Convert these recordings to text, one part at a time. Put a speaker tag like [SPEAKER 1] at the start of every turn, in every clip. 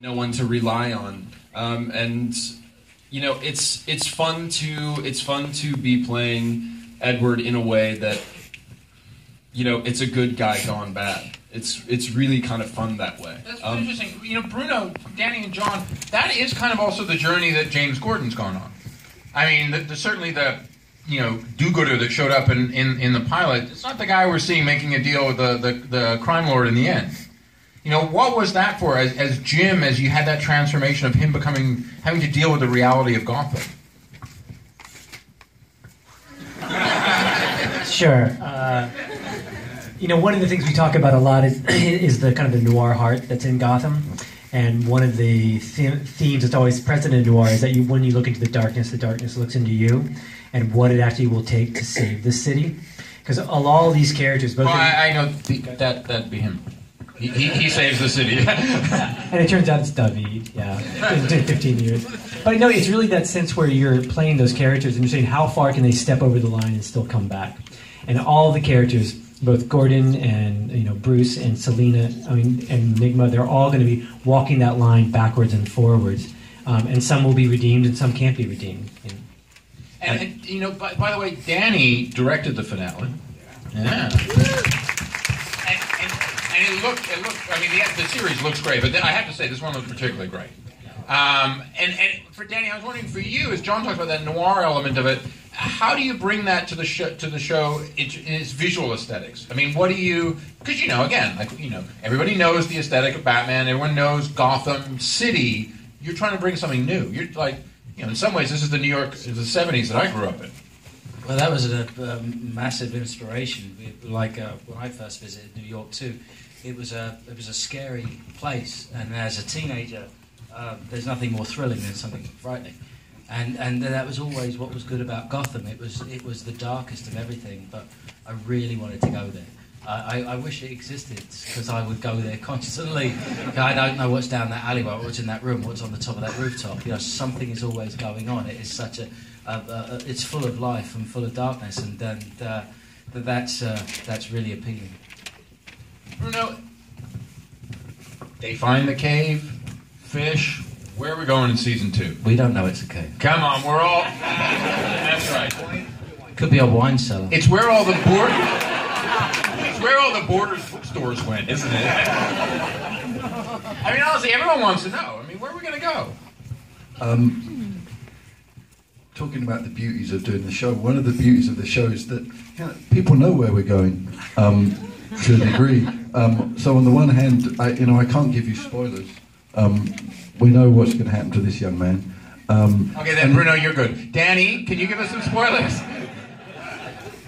[SPEAKER 1] no one to rely on, and you know, it's fun to be playing Edward in a way that, you know, it's a good guy gone bad. It's really kind of fun that way.
[SPEAKER 2] That's interesting. You know, Bruno, Danny, and John, that is kind of also the journey that James Gordon's gone on. I mean, certainly the, you know, do-gooder that showed up in the pilot, it's not the guy we're seeing making a deal with the crime lord in the end. You know, what was that for as Jim, as you had that transformation of him having to deal with the reality of Gotham?
[SPEAKER 3] Sure. You know, one of the things we talk about a lot is the kind of the noir heart that's in Gotham. And one of the themes that's always present in noir is that when you look into the darkness looks into you, and what it actually will take to save the city. Because all these characters...
[SPEAKER 2] Both I know that'd be him. He saves the city.
[SPEAKER 3] And it turns out it's David, yeah. It's been 15 years. But no, it's really that sense where you're playing those characters and you're saying how far can they step over the line and still come back. And all the characters, both Gordon and, you know, Bruce and Selina, and Enigma, they're all going to be walking that line backwards and forwards. And some will be redeemed and some can't be redeemed. You know.
[SPEAKER 2] And you know, by the way, Danny directed the finale. Yeah. And it looked. I mean, the series looks great, but I have to say this one looks particularly great. And for Danny, I was wondering for you, as John talks about that noir element of it, how do you bring that to the show in its visual aesthetics? I mean, what do you? Because you know, again, like you know, everybody knows the aesthetic of Batman. Everyone knows Gotham City. You're trying to bring something new. You're like, you know, in some ways, this is the New York of the '70s that I grew up in.
[SPEAKER 4] Well, that was a massive inspiration. Like when I first visited New York too, it was a scary place, and as a teenager, there's nothing more thrilling than something frightening, and that was always what was good about Gotham. It was the darkest of everything, but I really wanted to go there. I wish it existed because I would go there constantly. I don't know what's down that alleyway, what's in that room, what's on the top of that rooftop. You know, something is always going on. It is such it's full of life and full of darkness, and that's really appealing.
[SPEAKER 2] Bruno, they find the cave, fish. Where are we going in season 2?
[SPEAKER 4] We don't know it's a cave.
[SPEAKER 2] Come on, we're all. That's right.
[SPEAKER 4] Could be a wine cellar.
[SPEAKER 2] It's where all the Borders bookstores went, isn't it? I mean, honestly, everyone wants to know. I mean, where are we going to go?
[SPEAKER 5] Talking about the beauties of doing the show, one of the beauties of the show is that, you know, people know where we're going to a degree. So on the one hand, I can't give you spoilers. We know what's going to happen to this young man.
[SPEAKER 2] Okay, then Bruno, you're good. Danny, can you give us some spoilers?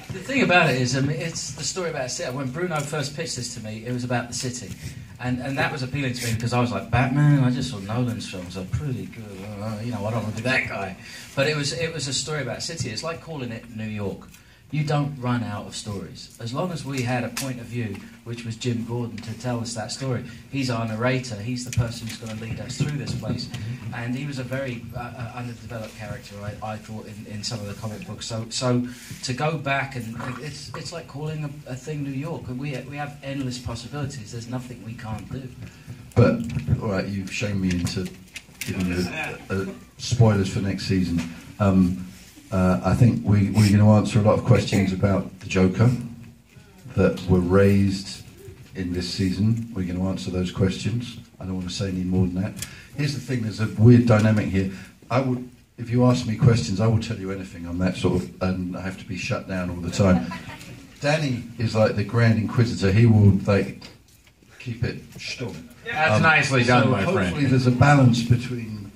[SPEAKER 4] The thing about it is, it's the story about a city. When Bruno first pitched this to me, it was about the city. And that was appealing to me because I was like, Batman, I just saw Nolan's films, they're pretty good. You know, I don't want to be that guy. But it was a story about a city. It's like calling it New York. You don't run out of stories. As long as we had a point of view, which was Jim Gordon, to tell us that story. He's our narrator. He's the person who's going to lead us through this place. And he was a very underdeveloped character, I thought, in some of the comic books. So to go back, and it's like calling a thing New York. And we have endless possibilities. There's nothing we can't do.
[SPEAKER 5] But, all right, you've shamed me into giving you spoilers for next season. I think we're going to answer a lot of questions about the Joker that were raised in this season. We're going to answer those questions. I don't want to say any more than that. Here's the thing, there's a weird dynamic here. If you ask me questions, I will tell you anything on that sort of, and I have to be shut down all the time. Danny is like the Grand Inquisitor. He will keep it stumm.
[SPEAKER 2] That's nicely done, my friend.
[SPEAKER 5] Hopefully there's a balance between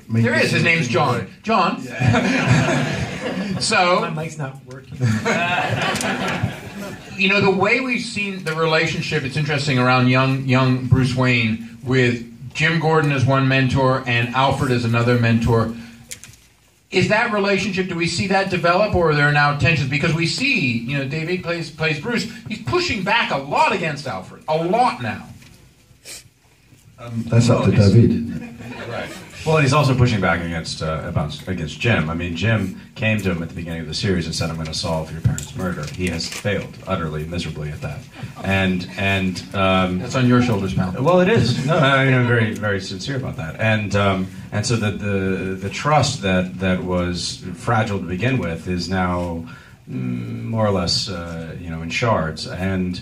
[SPEAKER 5] me.
[SPEAKER 2] There is. His name's John. John. Yeah. So
[SPEAKER 3] my mic's not working.
[SPEAKER 2] You know, the way we've seen the relationship, it's interesting, around young Bruce Wayne with Jim Gordon as one mentor and Alfred as another mentor. Is that relationship, do we see that develop, or are there now tensions? Because we see, you know, David plays Bruce. He's pushing back a lot against Alfred. A lot now.
[SPEAKER 5] That's up to David, isn't it?
[SPEAKER 2] Right.
[SPEAKER 6] Well, and he's also pushing back against Jim. I mean, Jim came to him at the beginning of the series and said, "I'm going to solve your parents' murder." He has failed utterly, miserably at that. And
[SPEAKER 2] that's on your shoulders, pal.
[SPEAKER 6] Well, it is. No, I mean, I'm very, very sincere about that. And so the trust that was fragile to begin with is now more or less, in shards. And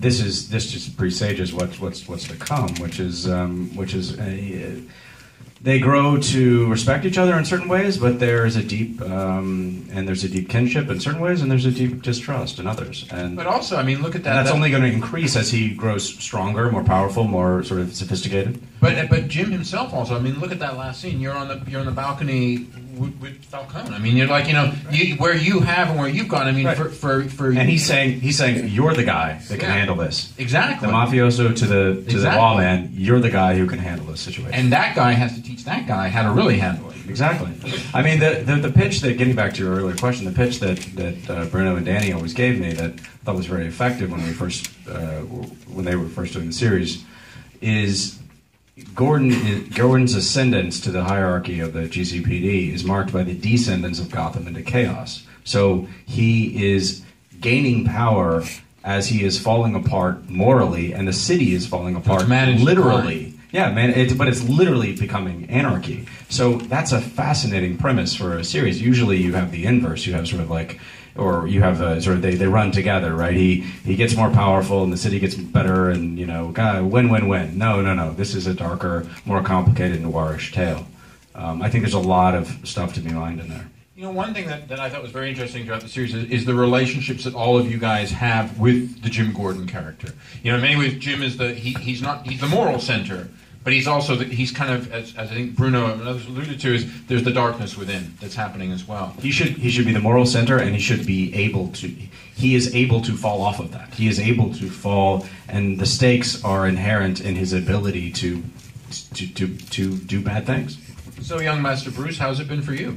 [SPEAKER 6] this just presages what's to come, which is they grow to respect each other in certain ways, but there's a deep kinship in certain ways, and there's a deep distrust in others. But
[SPEAKER 2] also, I mean, look at that.
[SPEAKER 6] That's only going to increase as he grows stronger, more powerful, more sort of sophisticated.
[SPEAKER 2] But Jim himself also. I mean, look at that last scene. You're on the balcony with Falcone. I mean, you're like, where you have and where you've gone. I mean, right. for
[SPEAKER 6] and he's saying you're the guy that can handle this.
[SPEAKER 2] Exactly.
[SPEAKER 6] The mafioso to the wall man. You're the guy who can handle this situation.
[SPEAKER 2] And that guy has to teach that guy how to really handle it.
[SPEAKER 6] Exactly. I mean, the pitch that, getting back to your earlier question, the pitch that Bruno and Danny always gave me that I thought was very effective when they were first doing the series is Gordon's ascendance to the hierarchy of the GCPD is marked by the descendance of Gotham into chaos. So he is gaining power as he is falling apart morally, and the city is falling apart literally. Yeah, man, but it's literally becoming anarchy. So that's a fascinating premise for a series. Usually you have the inverse. You have sort of like, or you have they run together, right? He gets more powerful and the city gets better and, win-win-win. No. This is a darker, more complicated, noirish tale. I think there's a lot of stuff to be mined in there.
[SPEAKER 2] One thing that I thought was very interesting throughout the series is the relationships that all of you guys have with the Jim Gordon character. In many ways, Jim is he's the moral center, but he's also he's kind of, as I think Bruno and others alluded to, is there's the darkness within that's happening as well.
[SPEAKER 6] He should be the moral center, and he should be able to. He is able to fall off of that. He is able to fall, and the stakes are inherent in his ability to do bad things.
[SPEAKER 2] So, young Master Bruce, how's it been for you?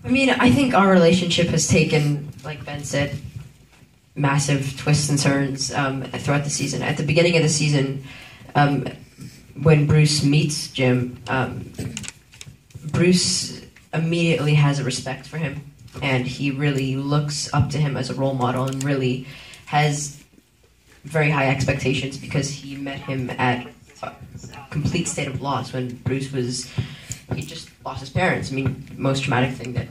[SPEAKER 7] I mean, I think our relationship has taken, like Ben said, massive twists and turns throughout the season. At the beginning of the season, when Bruce meets Jim, Bruce immediately has a respect for him, and he really looks up to him as a role model and really has very high expectations because he met him at a complete state of loss when he just lost his parents. I mean, most traumatic thing that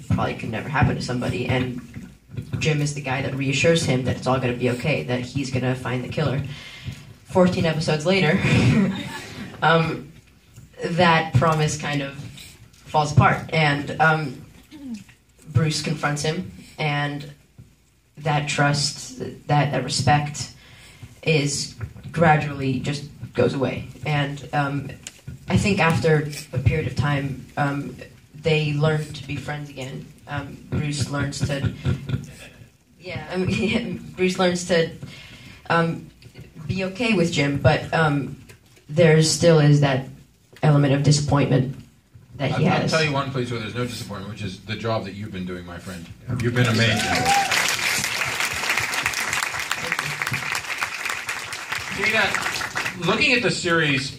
[SPEAKER 7] probably could never happen to somebody. And Jim is the guy that reassures him that it's all going to be okay, that he's going to find the killer. 14 episodes later, that promise kind of falls apart. And Bruce confronts him, and that trust, that respect is gradually just goes away. And I think after a period of time, they learn to be friends again. Bruce learns to, Bruce learns to be okay with Jim, but there still is that element of disappointment that he has.
[SPEAKER 2] I'll tell you one place where there's no disappointment, which is the job that you've been doing, my friend. You've been amazing. Jada, looking at the series,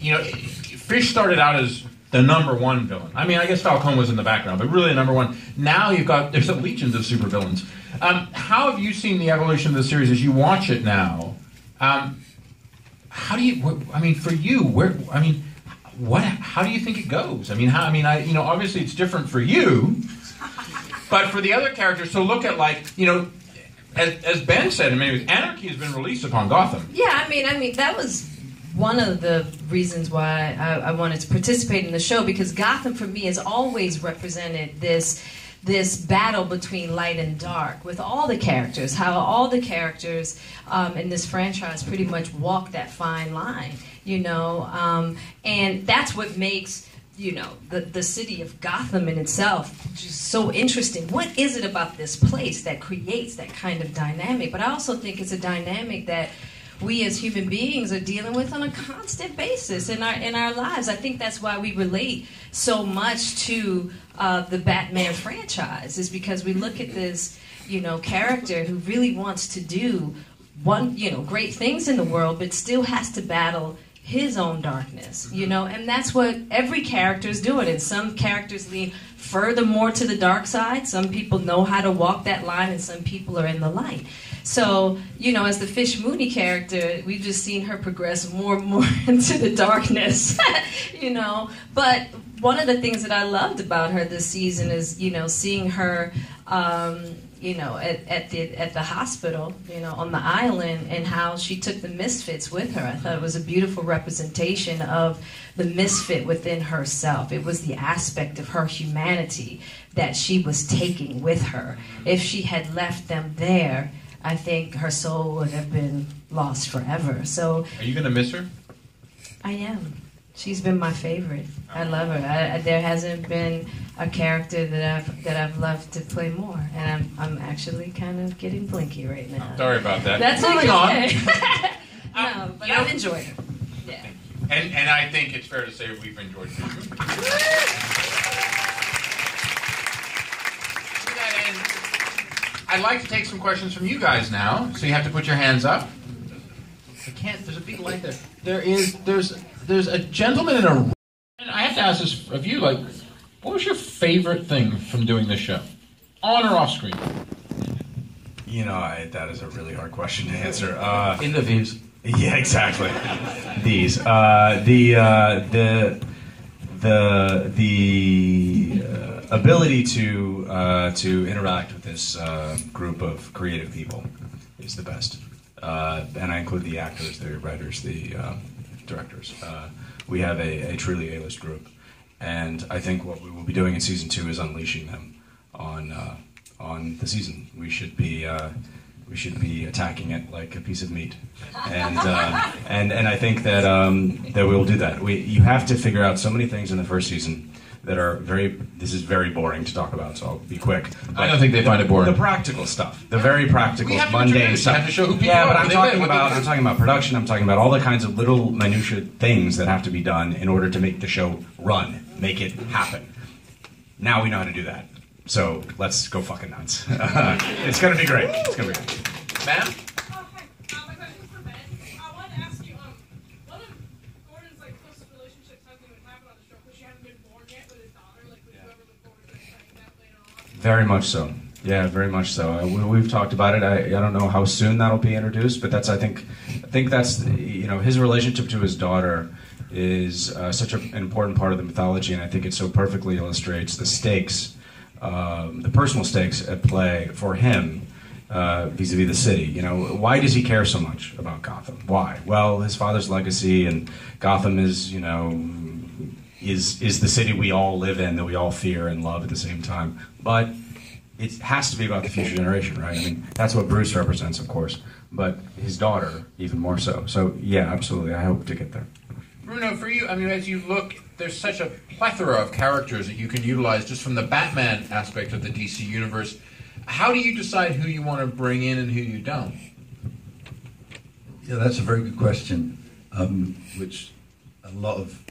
[SPEAKER 2] Fish started out as the number one villain. I mean, I guess Falcone was in the background, but really the number one. Now there's a legions of supervillains. How have you seen the evolution of the series as you watch it now? How do you? I mean, for you, how do you think it goes? I mean, obviously it's different for you, but for the other characters. So look at as Ben said, in many ways, anarchy has been released upon Gotham.
[SPEAKER 7] Yeah, I mean that was one of the reasons why I wanted to participate in the show, because Gotham for me has always represented this battle between light and dark with all the characters, how all the characters in this franchise pretty much walk that fine line, and that's what makes the city of Gotham in itself just so interesting. What is it about this place that creates that kind of dynamic? But I also think it's a dynamic that we as human beings are dealing with on a constant basis in our lives. I think that's why we relate so much to the Batman franchise, is because we look at this, character who really wants to do
[SPEAKER 8] great things in the world, but still has to battle his own darkness, and that's what every character is doing. And some characters lean furthermore to the dark side. Some people know how to walk that line, and some people are in the light. So, as the Fish Mooney character, we've just seen her progress more and more into the darkness, But one of the things that I loved about her this season is, seeing her, at the hospital, on the island, and how she took the misfits with her. I thought it was a beautiful representation of the misfit within herself. It was the aspect of her humanity that she was taking with her. If she had left them there, I think her soul would have been lost forever. So,
[SPEAKER 2] are you going to miss her?
[SPEAKER 8] I am. She's been my favorite. I love her. There hasn't been a character that I've loved to play more, and I'm actually kind of getting blinky right now.
[SPEAKER 2] Oh, sorry about that.
[SPEAKER 8] That's
[SPEAKER 2] moving
[SPEAKER 8] okay.
[SPEAKER 2] on.
[SPEAKER 8] No, but I've enjoyed her. Yeah.
[SPEAKER 2] And I think it's fair to say we've enjoyed her. I'd like to take some questions from you guys now, so you have to put your hands up. I can't. There's a big light there. There's a gentleman in a. And I have to ask this of you. Like, what was your favorite thing from doing this show, on or off screen?
[SPEAKER 6] That is a really hard question to answer.
[SPEAKER 4] Interviews.
[SPEAKER 6] Yeah, exactly. These the ability to interact with this group of creative people is the best, and I include the actors, the writers, the directors. We have a truly A-list group, and I think what we will be doing in season 2 is unleashing them on the season. We should be attacking it like a piece of meat, and I think that we will do that. You have to figure out so many things in the first season that are this is very boring to talk about, so I'll be quick.
[SPEAKER 2] I don't think they find it boring.
[SPEAKER 6] The practical stuff, the very practical, mundane stuff.
[SPEAKER 2] You have to show who people
[SPEAKER 6] yeah,
[SPEAKER 2] are.
[SPEAKER 6] but I'm talking about production. I'm talking about all the kinds of little minutia things that have to be done in order to make the show run, make it happen. Now we know how to do that. So let's go fucking nuts. It's gonna be great. It's gonna be great.
[SPEAKER 2] Ma'am?
[SPEAKER 9] Hi. My question is for Ben. I wanted to ask you, one of Gordon's closest relationships hasn't even happened on the show because she hasn't been born yet with his daughter. Would you ever look forward to playing that later on?
[SPEAKER 6] Very much so. Yeah, very much so. We've talked about it. I don't know how soon that'll be introduced, but I think that's his relationship to his daughter is such an important part of the mythology, and I think it so perfectly illustrates the stakes, the personal stakes at play for him. Vis-a-vis the city, why does he care so much about Gotham? Why? Well, his father's legacy, and Gotham is the city we all live in, that we all fear and love at the same time. But it has to be about the future generation, right? I mean, that's what Bruce represents, of course, but his daughter even more so. So yeah, absolutely. I hope to get there.
[SPEAKER 2] Bruno, for you, as you look, there's such a plethora of characters that you can utilize just from the Batman aspect of the DC universe. How do you decide who you want to bring in and who you don't?
[SPEAKER 5] Yeah, that's a very good question, which a lot of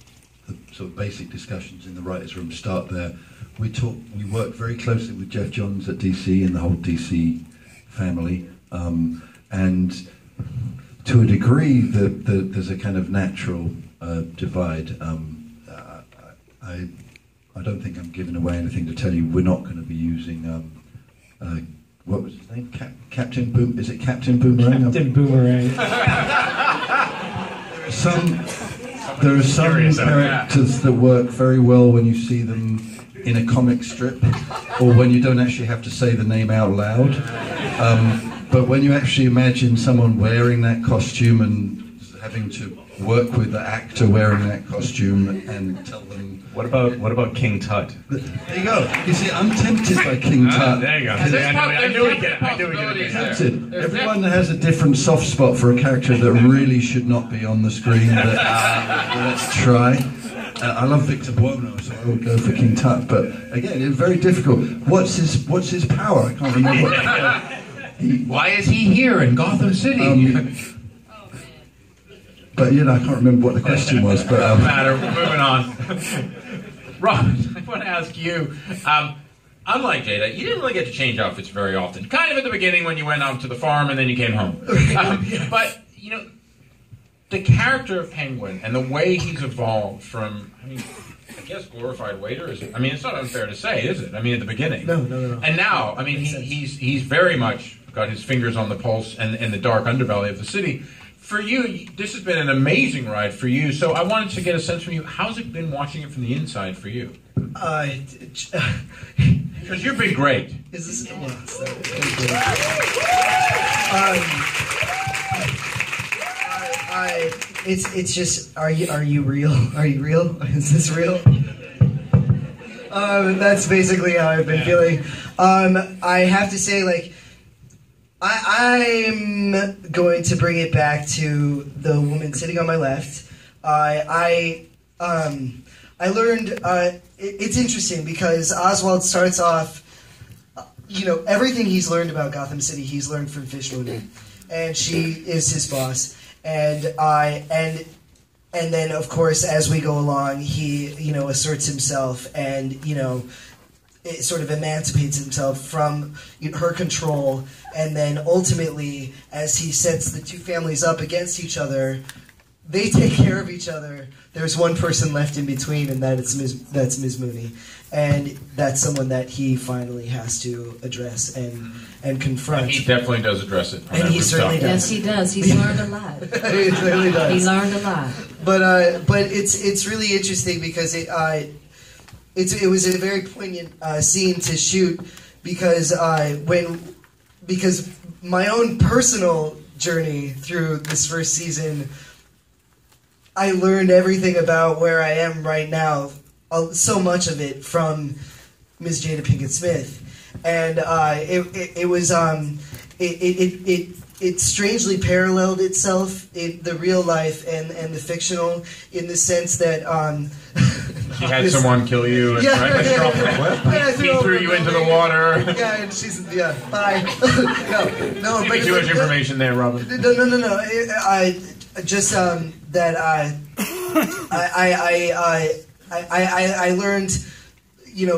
[SPEAKER 5] the sort of basic discussions in the writers' room start there. We work very closely with Jeff Johns at DC and the whole DC family, and to a degree, there's a kind of natural divide. I don't think I'm giving away anything to tell you. We're not going to be using. What was his name? Captain Boom? Is it Captain Boomerang?
[SPEAKER 3] Captain Boomerang.
[SPEAKER 5] There are some characters that work very well when you see them in a comic strip, or when you don't actually have to say the name out loud. But when you actually imagine someone wearing that costume and having to work with the actor wearing that costume and tell them.
[SPEAKER 6] What about King Tut?
[SPEAKER 5] There you go. You see, I'm tempted by King Tut.
[SPEAKER 6] There you go. I knew we get it.
[SPEAKER 5] Everyone has a different soft spot for a character that really should not be on the screen. But let's try. I love Victor Buono, so I would go for King Tut. But again, it's very difficult. What's his power? I can't remember.
[SPEAKER 2] Why is he here in Gotham City?
[SPEAKER 5] But I can't remember what the question was. But
[SPEAKER 2] doesn't matter. We're moving on. Robert, I want to ask you. unlike Jada, you didn't really get to change outfits very often. Kind of at the beginning when you went out to the farm and then you came home. But, you know, the character of Penguin and the way he's evolved from, I mean, I guess glorified waiter is, I mean, it's not unfair to say, is it? I mean, at the beginning.
[SPEAKER 10] No.
[SPEAKER 2] And now, I mean, he's very much got his fingers on the pulse and the dark underbelly of the city. For you, this has been an amazing ride for you. So I wanted to get a sense from you, how's it been watching it from the inside for you? Because you've been great.
[SPEAKER 10] Is this? Yeah, it's just. Are you real? Are you real? Is this real? That's basically how I've been feeling. I have to say, like, I'm going to bring it back to the woman sitting on my left. I learned. It's interesting because Oswald starts off. You know, everything he's learned about Gotham City, he's learned from Fish Mooney, and she is his boss. And then of course as we go along, he asserts himself and it sort of emancipates himself from her control. And then ultimately, as he sets the two families up against each other, they take care of each other. There's one person left in between, and that's Ms. Mooney. And that's someone that he finally has to address and confront.
[SPEAKER 2] And he definitely does address it.
[SPEAKER 10] And he certainly does.
[SPEAKER 8] Yes, he does. He's learned a lot.
[SPEAKER 10] He certainly does.
[SPEAKER 8] He learned a lot.
[SPEAKER 10] But it's really interesting because it was a very poignant scene to shoot because my own personal journey through this first season, I learned everything about where I am right now. So much of it from Ms. Jada Pinkett Smith, and it strangely paralleled itself in the real life and the fictional, in the sense that
[SPEAKER 2] she had someone kill you and he threw you into the water.
[SPEAKER 10] Yeah, and she's bye. no, but
[SPEAKER 2] too much information there, Robin.
[SPEAKER 10] No. I just that I learned,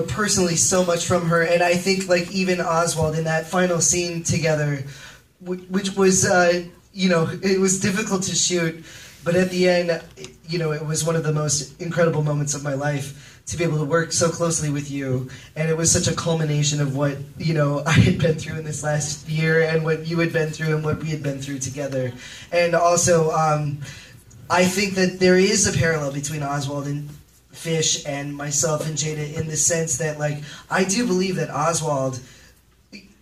[SPEAKER 10] personally so much from her, and I think like even Oswald in that final scene together, which was, it was difficult to shoot, but at the end, it was one of the most incredible moments of my life to be able to work so closely with you, and it was such a culmination of what, I had been through in this last year, and what you had been through, and what we had been through together. And also, I think that there is a parallel between Oswald and Fish and myself and Jada, in the sense that, like, I do believe that Oswald,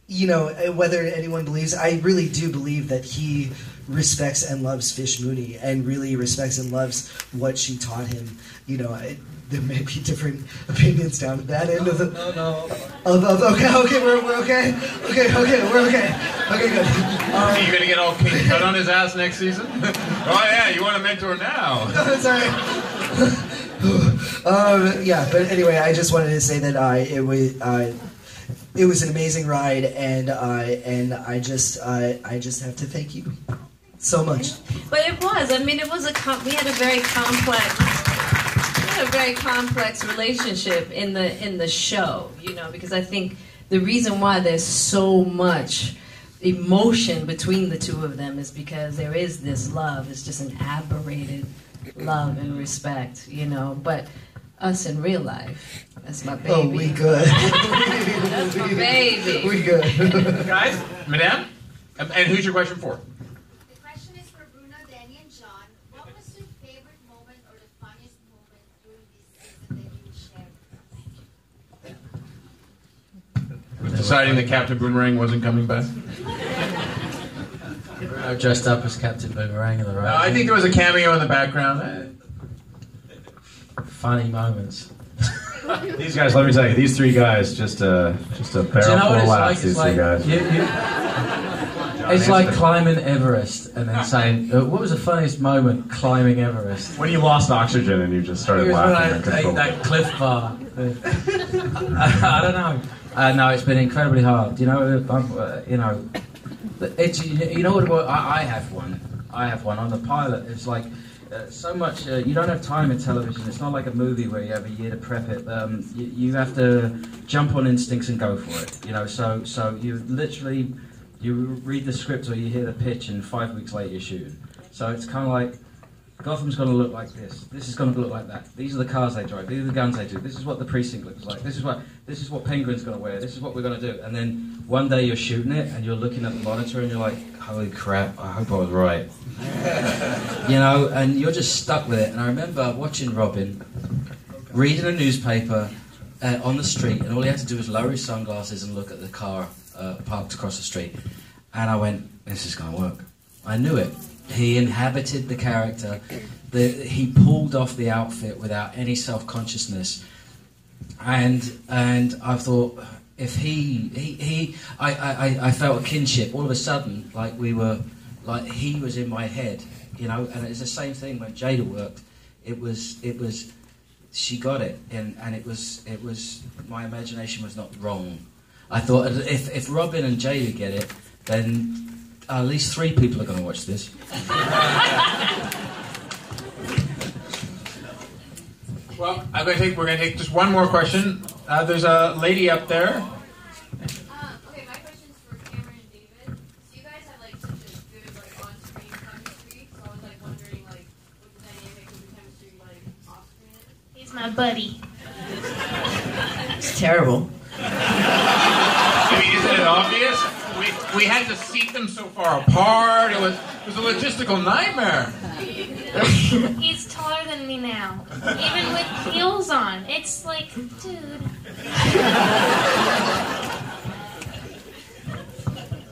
[SPEAKER 10] whether anyone believes, I really do believe that he respects and loves Fish Mooney and really respects and loves what she taught him. There may be different opinions down at that end of the... No. Okay, we're okay. Okay, we're okay. Okay, good.
[SPEAKER 2] Are you going to get all cut on his ass next season? Oh, yeah, you want a mentor now.
[SPEAKER 10] No, sorry. Yeah, but anyway, I just wanted to say that it was an amazing ride, and I just have to thank you so much.
[SPEAKER 8] But it was. I mean, it was we had a very complex relationship in the show, because I think the reason why there's so much emotion between the two of them is because there is this love. It's just an aberrated love and respect, but us in real life, that's my baby.
[SPEAKER 10] Oh, we good.
[SPEAKER 8] That's my baby.
[SPEAKER 10] We good.
[SPEAKER 2] Guys, Madame, and who's your question for?
[SPEAKER 11] The question is for Bruno, Danny, and John. What was your favorite moment or the funniest moment during this season that you would share?
[SPEAKER 2] Deciding that Captain Boomerang wasn't coming back?
[SPEAKER 4] I dressed up as Captain Boomerang in the road.
[SPEAKER 2] I think there was a cameo in the background.
[SPEAKER 4] Funny moments.
[SPEAKER 6] These guys, let me tell you, these three guys, just a barrel full of laughs, these three guys.
[SPEAKER 4] It's like climbing Everest and then saying, what was the funniest moment climbing Everest?
[SPEAKER 6] When you lost oxygen and you just started laughing.
[SPEAKER 4] That cliff bar. I don't know. No, it's been incredibly hard. It's what I have one. On the pilot. It's like so much. You don't have time in television. It's not like a movie where you have a year to prep it. You have to jump on instincts and go for it. You know, so you literally you read the script or you hear the pitch, and 5 weeks later you're shooting. So it's kind of like Gotham's going to look like this. This is going to look like that. These are the cars they drive. These are the guns they do. This is what the precinct looks like. This is what Penguin's going to wear. This is what we're going to do. And then one day you're shooting it and you're looking at the monitor and you're like, holy crap! I hope I was right. You know, and you're just stuck with it. And I remember watching Robin reading a newspaper on the street, and all he had to do was lower his sunglasses and look at the car parked across the street. And I went, this is going to work. I knew it. He inhabited the character. He pulled off the outfit without any self-consciousness. And I thought, if I felt a kinship all of a sudden, like he was in my head, you know. And it's the same thing when Jada worked. It was she got it, and it was my imagination was not wrong. I thought if Robin and Jada get it, then at least 3 people are going to watch this.
[SPEAKER 2] Well, we're going to take just one more question. There's a lady up there.
[SPEAKER 11] Okay, my question is for Cameron and David. So you guys have like such a good like on-screen chemistry. So I was like wondering like what the dynamic of the chemistry like off-screen is.
[SPEAKER 9] He's my buddy.
[SPEAKER 7] It's terrible.
[SPEAKER 2] I mean, isn't it obvious? We had to seat them so far apart. It was a logistical nightmare.
[SPEAKER 9] He's taller than me now, even with heels on. It's like, dude.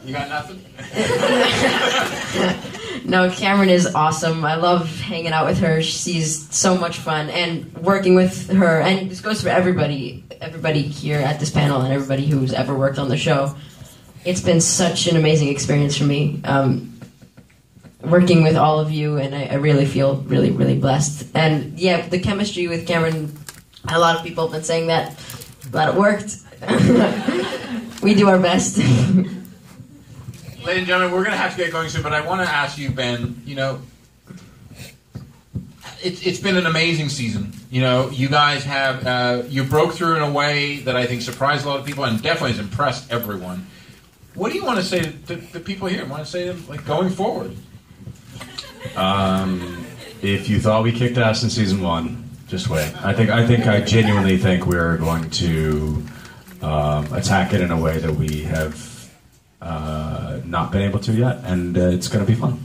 [SPEAKER 2] You got nothing?
[SPEAKER 7] No, Cameron is awesome. I love hanging out with her. She's so much fun, and working with her, and this goes for everybody here at this panel and everybody who's ever worked on the show. It's been such an amazing experience for me, working with all of you, and I really feel really, really blessed. And yeah, the chemistry with Cameron, a lot of people have been saying that, but it worked. We do our best.
[SPEAKER 2] Ladies and gentlemen, we're going to have to get going soon, but I want to ask you, Ben, you know, it's been an amazing season. You know, you guys have, you broke through in a way that I think surprised a lot of people and definitely has impressed everyone. What do you want to say to the people here? Want to say to them, like, going forward?
[SPEAKER 6] If you thought we kicked ass in season 1, just wait. I genuinely think we're going to attack it in a way that we have not been able to yet, and it's going to be fun.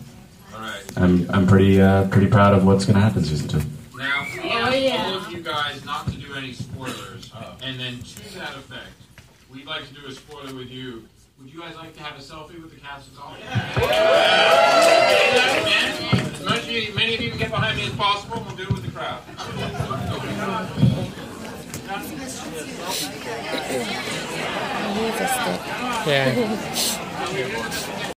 [SPEAKER 2] All right.
[SPEAKER 6] I'm pretty proud of what's going to happen in season 2.
[SPEAKER 2] Now, we asked all of you guys not to do any spoilers, and then to that effect, we'd like to do a spoiler with you. Would you guys like to have a selfie with the cast and all? As many of you can get behind me as possible, we'll do it with the crowd.
[SPEAKER 12] Yeah.